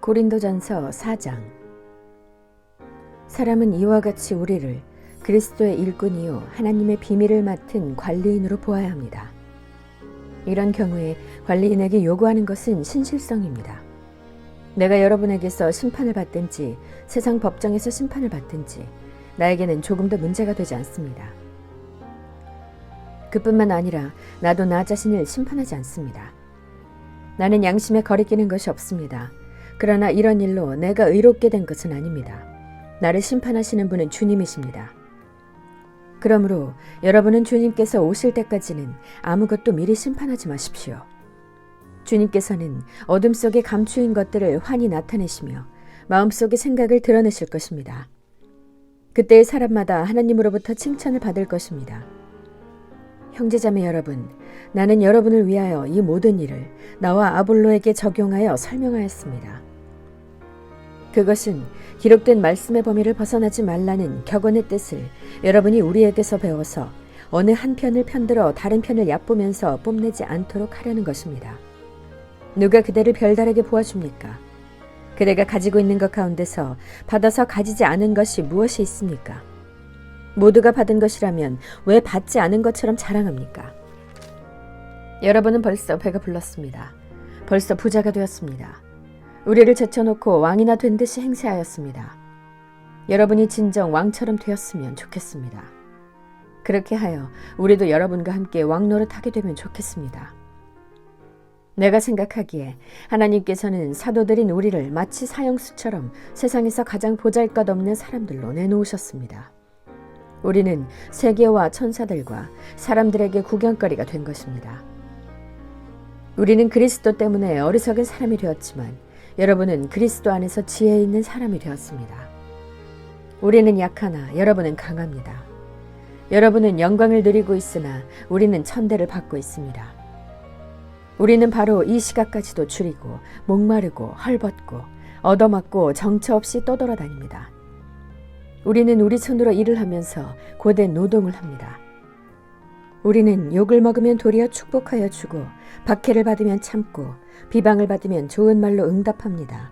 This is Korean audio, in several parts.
고린도전서 4장. 사람은 이와 같이 우리를 그리스도의 일꾼이요 하나님의 비밀을 맡은 관리인으로 보아야 합니다. 이런 경우에 관리인에게 요구하는 것은 신실성입니다. 내가 여러분에게서 심판을 받든지 세상 법정에서 심판을 받든지 나에게는 조금도 문제가 되지 않습니다. 그뿐만 아니라 나도 나 자신을 심판하지 않습니다. 나는 양심에 거리끼는 것이 없습니다. 그러나 이런 일로 내가 의롭게 된 것은 아닙니다. 나를 심판하시는 분은 주님이십니다. 그러므로 여러분은 주님께서 오실 때까지는 아무것도 미리 심판하지 마십시오. 주님께서는 어둠 속에 감추인 것들을 환히 나타내시며 마음속의 생각을 드러내실 것입니다. 그때의 사람마다 하나님으로부터 칭찬을 받을 것입니다. 형제자매 여러분, 나는 여러분을 위하여 이 모든 일을 나와 아볼로에게 적용하여 설명하였습니다. 그것은 기록된 말씀의 범위를 벗어나지 말라는 격언의 뜻을 여러분이 우리에게서 배워서 어느 한 편을 편들어 다른 편을 얕보면서 뽐내지 않도록 하려는 것입니다. 누가 그대를 별다르게 보아줍니까? 그대가 가지고 있는 것 가운데서 받아서 가지지 않은 것이 무엇이 있습니까? 모두가 받은 것이라면 왜 받지 않은 것처럼 자랑합니까? 여러분은 벌써 배가 불렀습니다. 벌써 부자가 되었습니다. 우리를 제쳐놓고 왕이나 된 듯이 행세하였습니다. 여러분이 진정 왕처럼 되었으면 좋겠습니다. 그렇게 하여 우리도 여러분과 함께 왕 노릇하게 되면 좋겠습니다. 내가 생각하기에 하나님께서는 사도들인 우리를 마치 사형수처럼 세상에서 가장 보잘것없는 사람들로 내놓으셨습니다. 우리는 세계와 천사들과 사람들에게 구경거리가 된 것입니다. 우리는 그리스도 때문에 어리석은 사람이 되었지만 여러분은 그리스도 안에서 지혜 있는 사람이 되었습니다. 우리는 약하나 여러분은 강합니다. 여러분은 영광을 누리고 있으나 우리는 천대를 받고 있습니다. 우리는 바로 이 시각까지도 줄이고 목마르고 헐벗고 얻어맞고 정처 없이 떠돌아다닙니다. 우리는 우리 손으로 일을 하면서 고된 노동을 합니다. 우리는 욕을 먹으면 도리어 축복하여 주고 박해를 받으면 참고 비방을 받으면 좋은 말로 응답합니다.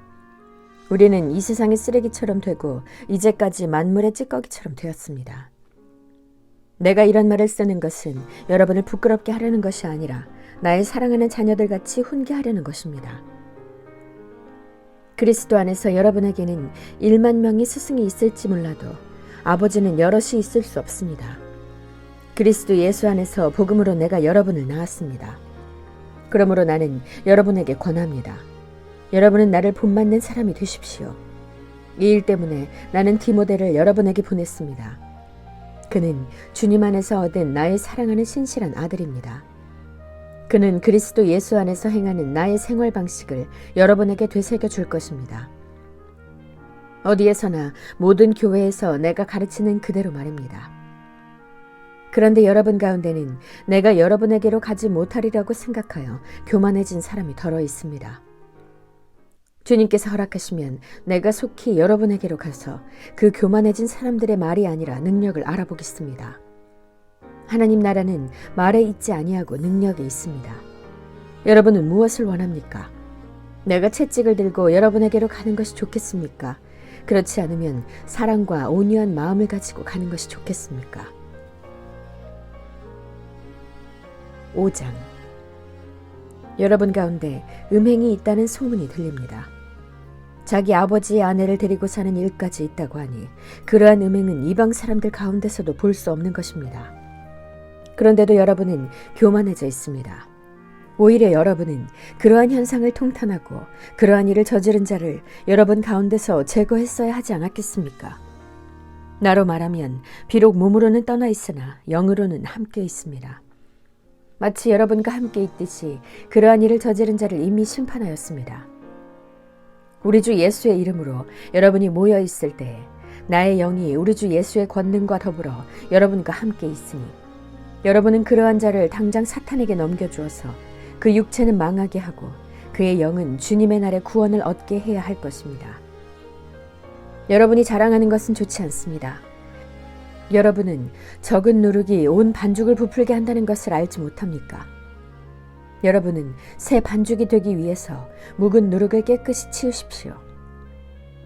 우리는 이 세상의 쓰레기처럼 되고 이제까지 만물의 찌꺼기처럼 되었습니다. 내가 이런 말을 쓰는 것은 여러분을 부끄럽게 하려는 것이 아니라 나의 사랑하는 자녀들 같이 훈계하려는 것입니다. 그리스도 안에서 여러분에게는 1만 명의 스승이 있을지 몰라도 아버지는 여럿이 있을 수 없습니다. 그리스도 예수 안에서 복음으로 내가 여러분을 낳았습니다. 그러므로 나는 여러분에게 권합니다. 여러분은 나를 본받는 사람이 되십시오. 이 일 때문에 나는 디모데를 여러분에게 보냈습니다. 그는 주님 안에서 얻은 나의 사랑하는 신실한 아들입니다. 그는 그리스도 예수 안에서 행하는 나의 생활 방식을 여러분에게 되새겨 줄 것입니다. 어디에서나 모든 교회에서 내가 가르치는 그대로 말입니다. 그런데 여러분 가운데는 내가 여러분에게로 가지 못하리라고 생각하여 교만해진 사람이 덜어 있습니다. 주님께서 허락하시면 내가 속히 여러분에게로 가서 그 교만해진 사람들의 말이 아니라 능력을 알아보겠습니다. 하나님 나라는 말에 있지 아니하고 능력에 있습니다. 여러분은 무엇을 원합니까? 내가 채찍을 들고 여러분에게로 가는 것이 좋겠습니까? 그렇지 않으면 사랑과 온유한 마음을 가지고 가는 것이 좋겠습니까? 5장. 여러분 가운데 음행이 있다는 소문이 들립니다. 자기 아버지의 아내를 데리고 사는 일까지 있다고 하니 그러한 음행은 이방 사람들 가운데서도 볼 수 없는 것입니다. 그런데도 여러분은 교만해져 있습니다. 오히려 여러분은 그러한 현상을 통탄하고 그러한 일을 저지른 자를 여러분 가운데서 제거했어야 하지 않았겠습니까? 나로 말하면 비록 몸으로는 떠나 있으나 영으로는 함께 있습니다. 마치 여러분과 함께 있듯이 그러한 일을 저지른 자를 이미 심판하였습니다. 우리 주 예수의 이름으로 여러분이 모여 있을 때에 나의 영이 우리 주 예수의 권능과 더불어 여러분과 함께 있으니 여러분은 그러한 자를 당장 사탄에게 넘겨주어서 그 육체는 망하게 하고 그의 영은 주님의 날에 구원을 얻게 해야 할 것입니다. 여러분이 자랑하는 것은 좋지 않습니다. 여러분은 적은 누룩이 온 반죽을 부풀게 한다는 것을 알지 못합니까? 여러분은 새 반죽이 되기 위해서 묵은 누룩을 깨끗이 치우십시오.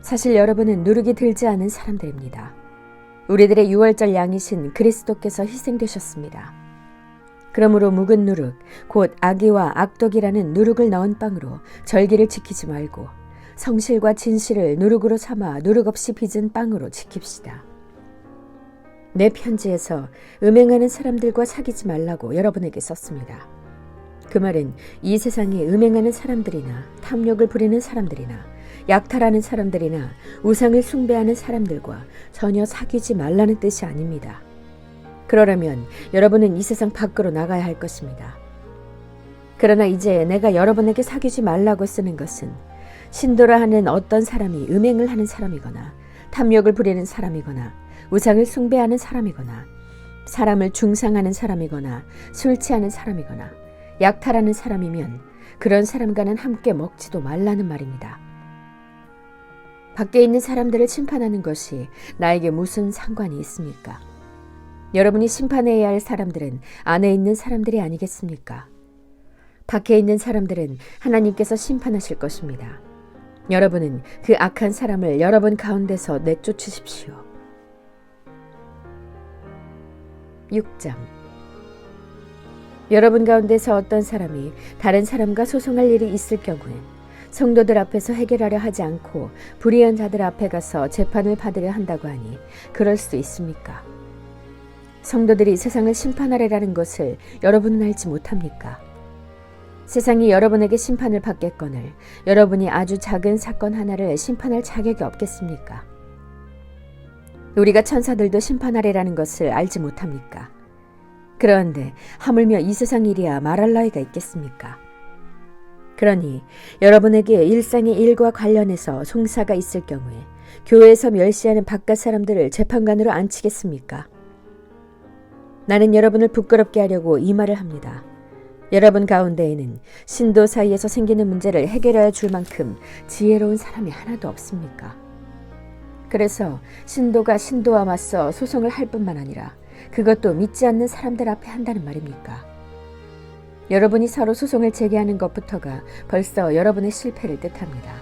사실 여러분은 누룩이 들지 않은 사람들입니다. 우리들의 유월절 양이신 그리스도께서 희생되셨습니다. 그러므로 묵은 누룩, 곧 악의와 악독이라는 누룩을 넣은 빵으로 절기를 지키지 말고 성실과 진실을 누룩으로 삼아 누룩 없이 빚은 빵으로 지킵시다. 내 편지에서 음행하는 사람들과 사귀지 말라고 여러분에게 썼습니다. 그 말은 이 세상에 음행하는 사람들이나 탐욕을 부리는 사람들이나 약탈하는 사람들이나 우상을 숭배하는 사람들과 전혀 사귀지 말라는 뜻이 아닙니다. 그러려면 여러분은 이 세상 밖으로 나가야 할 것입니다. 그러나 이제 내가 여러분에게 사귀지 말라고 쓰는 것은 신도라 하는 어떤 사람이 음행을 하는 사람이거나 탐욕을 부리는 사람이거나 우상을 숭배하는 사람이거나 사람을 중상하는 사람이거나 술 취하는 사람이거나 약탈하는 사람이면 그런 사람과는 함께 먹지도 말라는 말입니다. 밖에 있는 사람들을 심판하는 것이 나에게 무슨 상관이 있습니까? 여러분이 심판해야 할 사람들은 안에 있는 사람들이 아니겠습니까? 밖에 있는 사람들은 하나님께서 심판하실 것입니다. 여러분은 그 악한 사람을 여러분 가운데서 내쫓으십시오. 6장. 여러분 가운데서 어떤 사람이 다른 사람과 소송할 일이 있을 경우에 성도들 앞에서 해결하려 하지 않고 불의한 자들 앞에 가서 재판을 받으려 한다고 하니 그럴 수 있습니까? 성도들이 세상을 심판하리라는 것을 여러분은 알지 못합니까? 세상이 여러분에게 심판을 받겠거늘 여러분이 아주 작은 사건 하나를 심판할 자격이 없겠습니까? 우리가 천사들도 심판하리라는 것을 알지 못합니까? 그런데 하물며 이 세상 일이야 말할 나위가 있겠습니까? 그러니 여러분에게 일상의 일과 관련해서 송사가 있을 경우에 교회에서 멸시하는 바깥 사람들을 재판관으로 앉히겠습니까? 나는 여러분을 부끄럽게 하려고 이 말을 합니다. 여러분 가운데에는 신도 사이에서 생기는 문제를 해결하여 줄 만큼 지혜로운 사람이 하나도 없습니까? 그래서 신도가 신도와 맞서 소송을 할 뿐만 아니라 그것도 믿지 않는 사람들 앞에 한다는 말입니까? 여러분이 서로 소송을 제기하는 것부터가 벌써 여러분의 실패를 뜻합니다.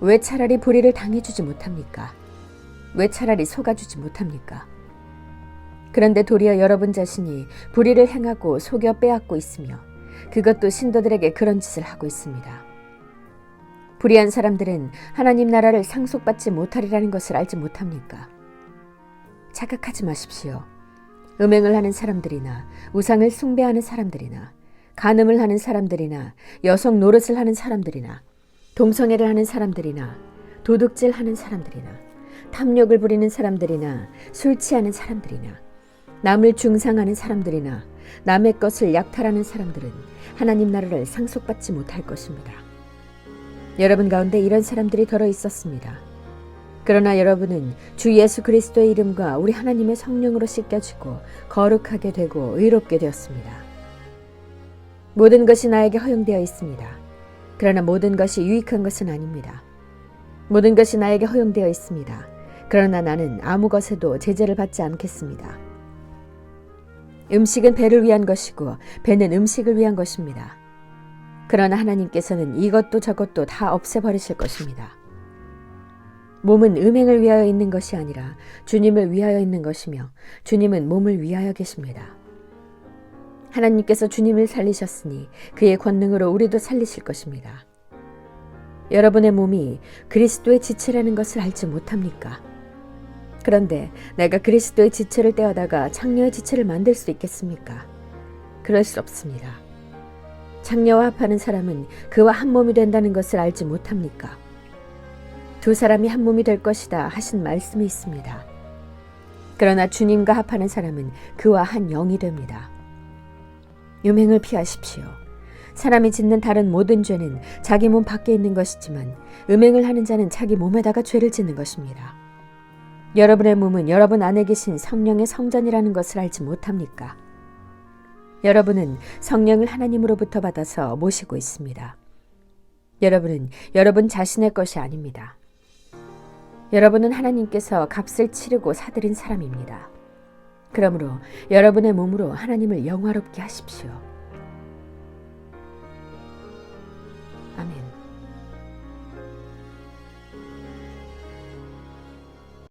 왜 차라리 불의를 당해주지 못합니까? 왜 차라리 속아주지 못합니까? 그런데 도리어 여러분 자신이 불의를 행하고 속여 빼앗고 있으며 그것도 신도들에게 그런 짓을 하고 있습니다. 불의한 사람들은 하나님 나라를 상속받지 못하리라는 것을 알지 못합니까? 착각하지 마십시오. 음행을 하는 사람들이나 우상을 숭배하는 사람들이나 간음을 하는 사람들이나 여성 노릇을 하는 사람들이나 동성애를 하는 사람들이나 도둑질 하는 사람들이나 탐욕을 부리는 사람들이나 술 취하는 사람들이나 남을 중상하는 사람들이나 남의 것을 약탈하는 사람들은 하나님 나라를 상속받지 못할 것입니다. 여러분 가운데 이런 사람들이 더러 있었습니다. 그러나 여러분은 주 예수 그리스도의 이름과 우리 하나님의 성령으로 씻겨지고 거룩하게 되고 의롭게 되었습니다. 모든 것이 나에게 허용되어 있습니다. 그러나 모든 것이 유익한 것은 아닙니다. 모든 것이 나에게 허용되어 있습니다. 그러나 나는 아무 것에도 제재를 받지 않겠습니다. 음식은 배를 위한 것이고 배는 음식을 위한 것입니다. 그러나 하나님께서는 이것도 저것도 다 없애버리실 것입니다. 몸은 음행을 위하여 있는 것이 아니라 주님을 위하여 있는 것이며 주님은 몸을 위하여 계십니다. 하나님께서 주님을 살리셨으니 그의 권능으로 우리도 살리실 것입니다. 여러분의 몸이 그리스도의 지체라는 것을 알지 못합니까? 그런데 내가 그리스도의 지체를 떼어다가 창녀의 지체를 만들 수 있겠습니까? 그럴 수 없습니다. 창녀와 합하는 사람은 그와 한 몸이 된다는 것을 알지 못합니까? 두 사람이 한 몸이 될 것이다 하신 말씀이 있습니다. 그러나 주님과 합하는 사람은 그와 한 영이 됩니다. 음행을 피하십시오. 사람이 짓는 다른 모든 죄는 자기 몸 밖에 있는 것이지만 음행을 하는 자는 자기 몸에다가 죄를 짓는 것입니다. 여러분의 몸은 여러분 안에 계신 성령의 성전이라는 것을 알지 못합니까? 여러분은 성령을 하나님으로부터 받아서 모시고 있습니다. 여러분은 여러분 자신의 것이 아닙니다. 여러분은 하나님께서 값을 치르고 사들인 아멘.